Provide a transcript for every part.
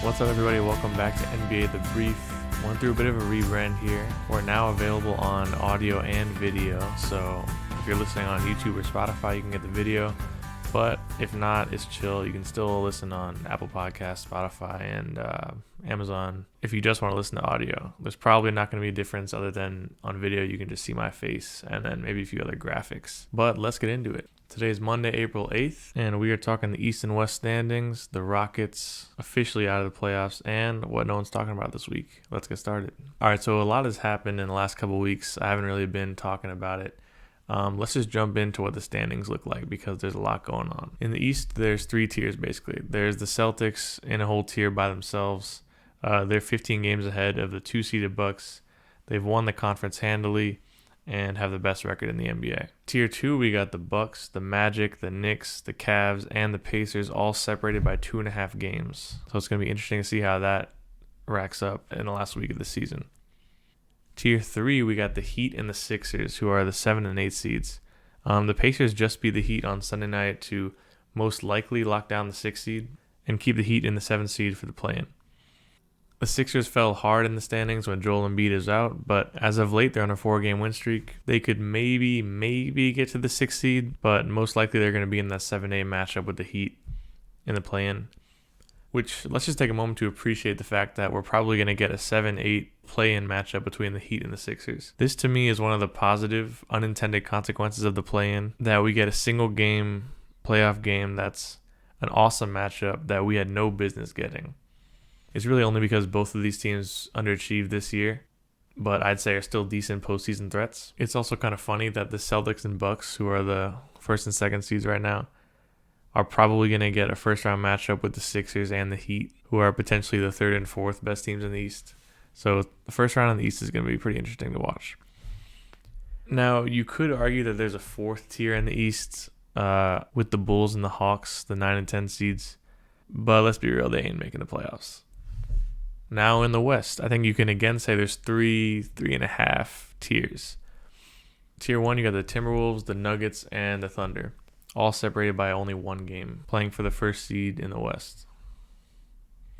What's up, everybody? Welcome back to NBA The Brief. Went through a bit of a rebrand here. We're now available on audio and video, so if you're listening on YouTube or Spotify, you can get the video. But if not, it's chill. You can still listen on Apple Podcasts, Spotify, and Amazon. If you just want to listen to audio, there's probably not going to be a difference other than on video, you can just see my face and then maybe a few other graphics. But let's get into it. Today is Monday, April 8th, and we are talking the East and West standings, the Rockets officially out of the playoffs, and what no one's talking about this week. Let's get started. All right, so a lot has happened in the last couple of weeks. I haven't really been talking about it. Let's just jump into what the standings look like because there's a lot going on. In the East, there's three tiers basically. There's the Celtics in a whole tier by themselves. They're 15 games ahead of the two-seeded Bucks. They've won the conference handily and have the best record in the NBA. Tier 2, we got the Bucks, the Magic, the Knicks, the Cavs, and the Pacers all separated by 2.5 games. So it's going to be interesting to see how that racks up in the last week of the season. Tier 3, we got the Heat and the Sixers, who are the 7 and 8 seeds. The Pacers just beat the Heat on Sunday night to most likely lock down the 6th seed and keep the Heat in the 7th seed for the play-in. The Sixers fell hard in the standings when Joel Embiid is out, but as of late, they're on a 4-game win streak. They could maybe get to the 6th seed, but most likely they're going to be in that 7-8 matchup with the Heat in the play-in. Which, let's just take a moment to appreciate the fact that we're probably going to get a 7-8 play-in matchup between the Heat and the Sixers. This, to me, is one of the positive, unintended consequences of the play-in, that we get a single-game playoff game that's an awesome matchup that we had no business getting. It's really only because both of these teams underachieved this year, but I'd say are still decent postseason threats. It's also kind of funny that the Celtics and Bucks, who are the 1st and 2nd seeds right now, are probably going to get a first-round matchup with the Sixers and the Heat, who are potentially the 3rd and 4th best teams in the East. So the first round in the East is going to be pretty interesting to watch. Now, you could argue that there's a 4th tier in the East with the Bulls and the Hawks, the 9 and 10 seeds, but let's be real, they ain't making the playoffs. Now in the West, I think you can again say there's 3.5 tiers. Tier 1, you got the Timberwolves, the Nuggets, and the Thunder, all separated by only 1 game, playing for the 1st seed in the West.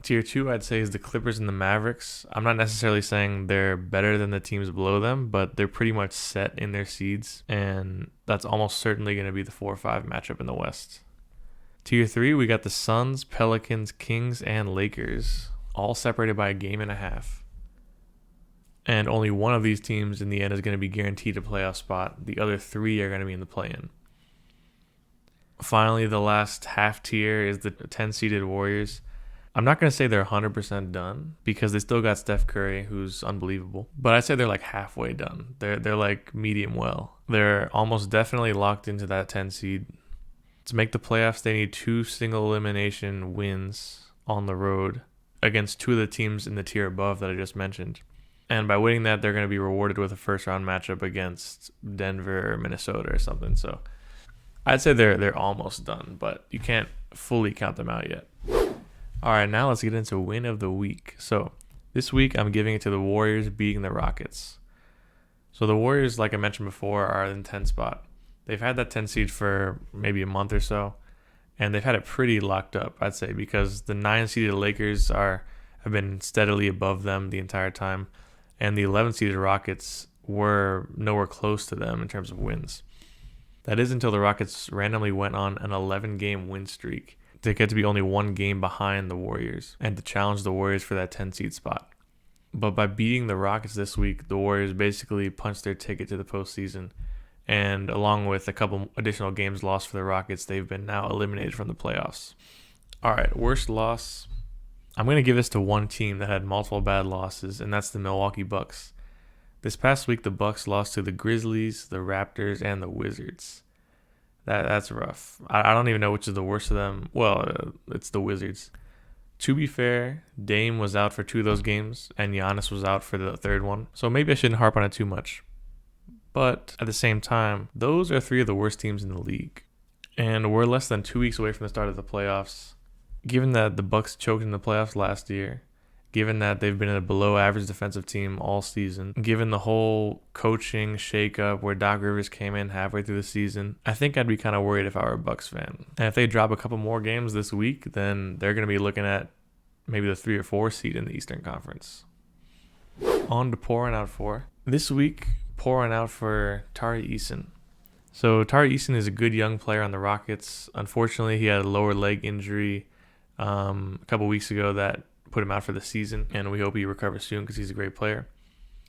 Tier 2, I'd say, is the Clippers and the Mavericks. I'm not necessarily saying they're better than the teams below them, but they're pretty much set in their seeds, and that's almost certainly going to be the 4-5 matchup in the West. Tier 3, we got the Suns, Pelicans, Kings, and Lakers, all separated by 1.5 games. And only one of these teams in the end is going to be guaranteed a playoff spot. The other 3 are going to be in the play-in. Finally, the last half tier is the 10-seeded Warriors. I'm not going to say they're 100% done because they still got Steph Curry, who's unbelievable. But I'd say they're like halfway done. They're like medium well. They're almost definitely locked into that 10 seed. To make the playoffs, they need 2 single elimination wins on the road against 2 of the teams in the tier above that I just mentioned. And by winning that, they're going to be rewarded with a first-round matchup against Denver or Minnesota or something. So I'd say they're almost done, but you can't fully count them out yet. All right, now let's get into win of the week. So this week, I'm giving it to the Warriors beating the Rockets. So the Warriors, like I mentioned before, are in 10th spot. They've had that 10 seed for maybe a month or so, and they've had it pretty locked up, I'd say, because the 9-seeded Lakers have been steadily above them the entire time, and the 11-seeded Rockets were nowhere close to them in terms of wins. That is until the Rockets randomly went on an 11-game win streak to get to be only 1 game behind the Warriors and to challenge the Warriors for that 10-seed spot. But by beating the Rockets this week, the Warriors basically punched their ticket to the postseason, and along with a couple additional games lost for the Rockets, they've been now eliminated from the playoffs. All right, worst loss. I'm going to give this to one team that had multiple bad losses, and that's the Milwaukee Bucks. This past week, the Bucks lost to the Grizzlies, the Raptors, and the Wizards. That's rough. I don't even know which is the worst of them. Well, it's the Wizards. To be fair, Dame was out for 2 of those games, and Giannis was out for the 3rd one, so maybe I shouldn't harp on it too much. But at the same time, those are 3 of the worst teams in the league. And we're less than 2 weeks away from the start of the playoffs. Given that the Bucks choked in the playoffs last year, given that they've been a below-average defensive team all season, given the whole coaching shakeup where Doc Rivers came in halfway through the season, I think I'd be kind of worried if I were a Bucks fan. And if they drop a couple more games this week, then they're going to be looking at maybe the 3 or 4 seed in the Eastern Conference. On to pouring out for. This week, pouring out for Tari Eason. So Tari Eason is a good young player on the Rockets. Unfortunately, he had a lower leg injury a couple weeks ago that put him out for the season, and we hope he recovers soon because he's a great player.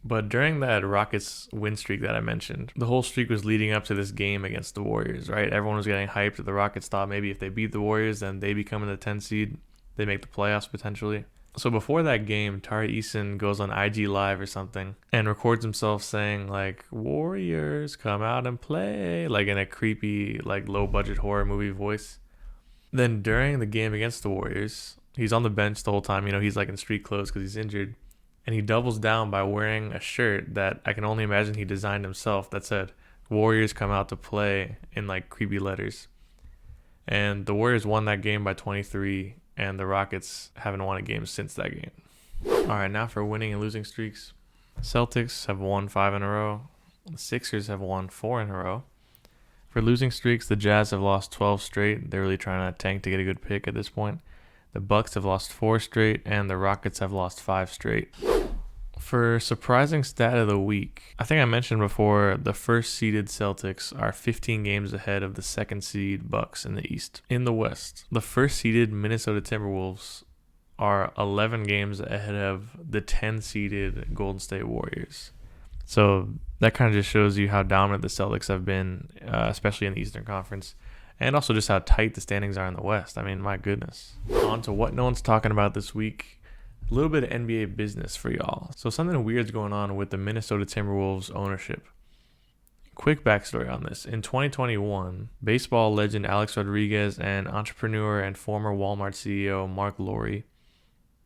But during that Rockets win streak that I mentioned, the whole streak was leading up to this game against the Warriors, right? Everyone was getting hyped that the Rockets thought maybe if they beat the Warriors, then they become in the 10 seed. They make the playoffs potentially. So before that game, Tari Eason goes on IG Live or something and records himself saying like, "Warriors, come out and play," like in a creepy, like low budget horror movie voice. Then during the game against the Warriors, he's on the bench the whole time. He's like in street clothes because he's injured. And he doubles down by wearing a shirt that I can only imagine he designed himself that said, "Warriors come out to play," in like creepy letters. And the Warriors won that game by 23, and the Rockets haven't won a game since that game. All right, now for winning and losing streaks. Celtics have won 5 in a row. The Sixers have won 4 in a row. For losing streaks, the Jazz have lost 12 straight. They're really trying to tank to get a good pick at this point. The Bucks have lost 4 straight, and the Rockets have lost 5 straight. For surprising stat of the week, I think I mentioned before, the first seeded Celtics are 15 games ahead of the second seed Bucks in the East. In the West, the first seeded Minnesota Timberwolves are 11 games ahead of the 10 seeded Golden State Warriors. So that kind of just shows you how dominant the Celtics have been, especially in the Eastern Conference. And also just how tight the standings are in the West. I mean, my goodness. On to what no one's talking about this week. A little bit of NBA business for y'all. So something weird's going on with the Minnesota Timberwolves ownership. Quick backstory on this. In 2021, baseball legend Alex Rodriguez and entrepreneur and former Walmart CEO Mark Lowry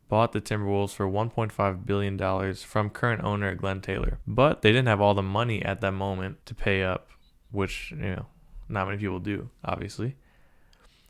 bought the Timberwolves for $1.5 billion from current owner Glenn Taylor. But they didn't have all the money at that moment to pay up, which, not many people do, obviously.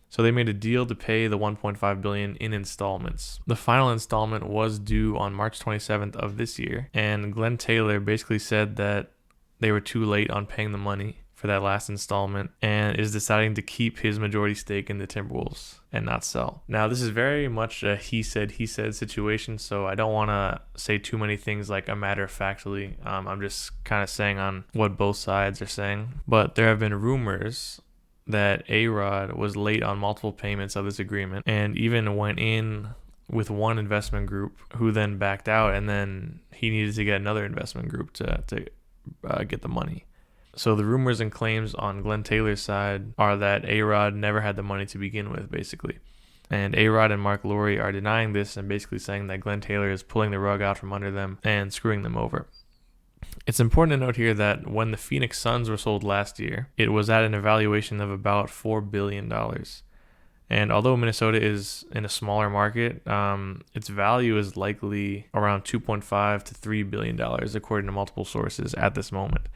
So they made a deal to pay the $1.5 billion in installments. The final installment was due on March 27th of this year, and Glenn Taylor basically said that they were too late on paying the money for that last installment and is deciding to keep his majority stake in the Timberwolves and not sell. Now, this is very much a he said situation, so I don't want to say too many things like a matter of factly. I'm just kind of saying on what both sides are saying. But there have been rumors that A-Rod was late on multiple payments of this agreement and even went in with one investment group who then backed out, and then he needed to get another investment group to get the money. So the rumors and claims on Glenn Taylor's side are that A-Rod never had the money to begin with, basically. And A-Rod and Mark Lowry are denying this and basically saying that Glenn Taylor is pulling the rug out from under them and screwing them over. It's important to note here that when the Phoenix Suns were sold last year, it was at an evaluation of about $4 billion. And although Minnesota is in a smaller market, its value is likely around $2.5 to $3 billion, according to multiple sources at this moment.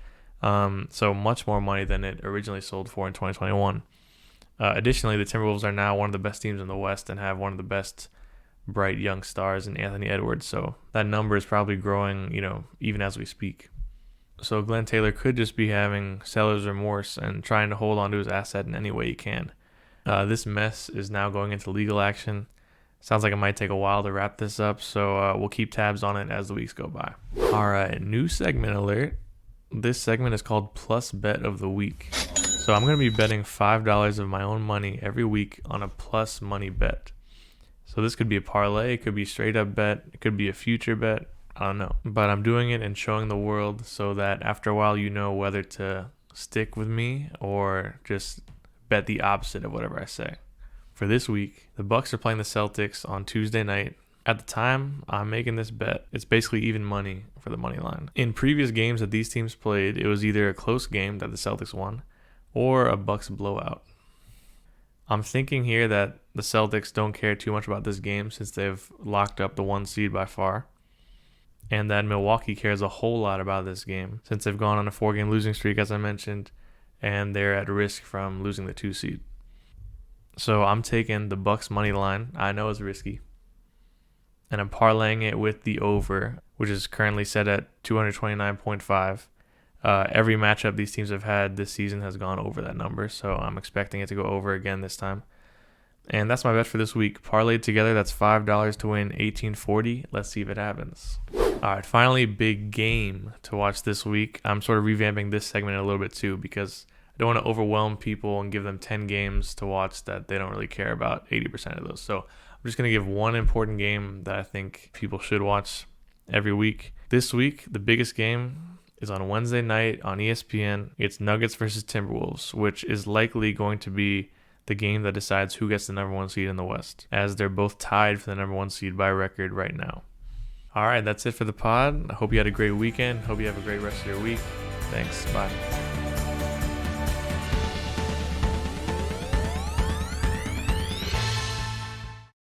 So much more money than it originally sold for in 2021. Additionally, the Timberwolves are now one of the best teams in the West and have one of the best bright young stars in Anthony Edwards. So that number is probably growing, even as we speak. So Glenn Taylor could just be having seller's remorse and trying to hold on to his asset in any way he can. This mess is now going into legal action. Sounds like it might take a while to wrap this up, so we'll keep tabs on it as the weeks go by. All right, new segment alert. This segment is called Plus Bet of the Week. So I'm going to be betting $5 of my own money every week on a plus money bet. So this could be a parlay, it could be a straight up bet, it could be a future bet, I don't know. But I'm doing it and showing the world so that after a while you know whether to stick with me or just bet the opposite of whatever I say. For this week, the Bucks are playing the Celtics on Tuesday night. At the time I'm making this bet, it's basically even money for the money line. In previous games that these teams played, it was either a close game that the Celtics won or a Bucks blowout. I'm thinking here that the Celtics don't care too much about this game since they've locked up the 1 seed by far, and that Milwaukee cares a whole lot about this game since they've gone on a 4-game losing streak, as I mentioned, and they're at risk from losing the 2 seed. So I'm taking the Bucks money line. I know it's risky, and I'm parlaying it with the over, which is currently set at 229.5. Every matchup these teams have had this season has gone over that number, so I'm expecting it to go over again this time. And that's my bet for this week. Parlayed together, that's $5 to win $18.40. Let's see if it happens. All right, finally, big game to watch this week. I'm sort of revamping this segment a little bit too because I don't want to overwhelm people and give them 10 games to watch that they don't really care about 80% of those. So I'm just going to give one important game that I think people should watch every week. This week, the biggest game is on Wednesday night on ESPN. It's Nuggets versus Timberwolves, which is likely going to be the game that decides who gets the number 1 seed in the West, as they're both tied for the number 1 seed by record right now. All right, that's it for the pod. I hope you had a great weekend. Hope you have a great rest of your week. Thanks. Bye.